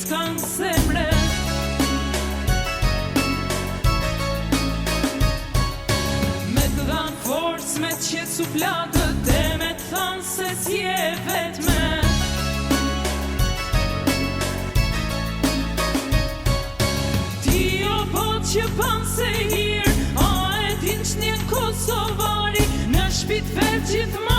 s'kan semre. Me të dhanë forës, me të qetësu plagët, e me të thanë se si e vetme. Ti o po që panë se hirë, a e din që një Kosovari, në shpit vetë gjithë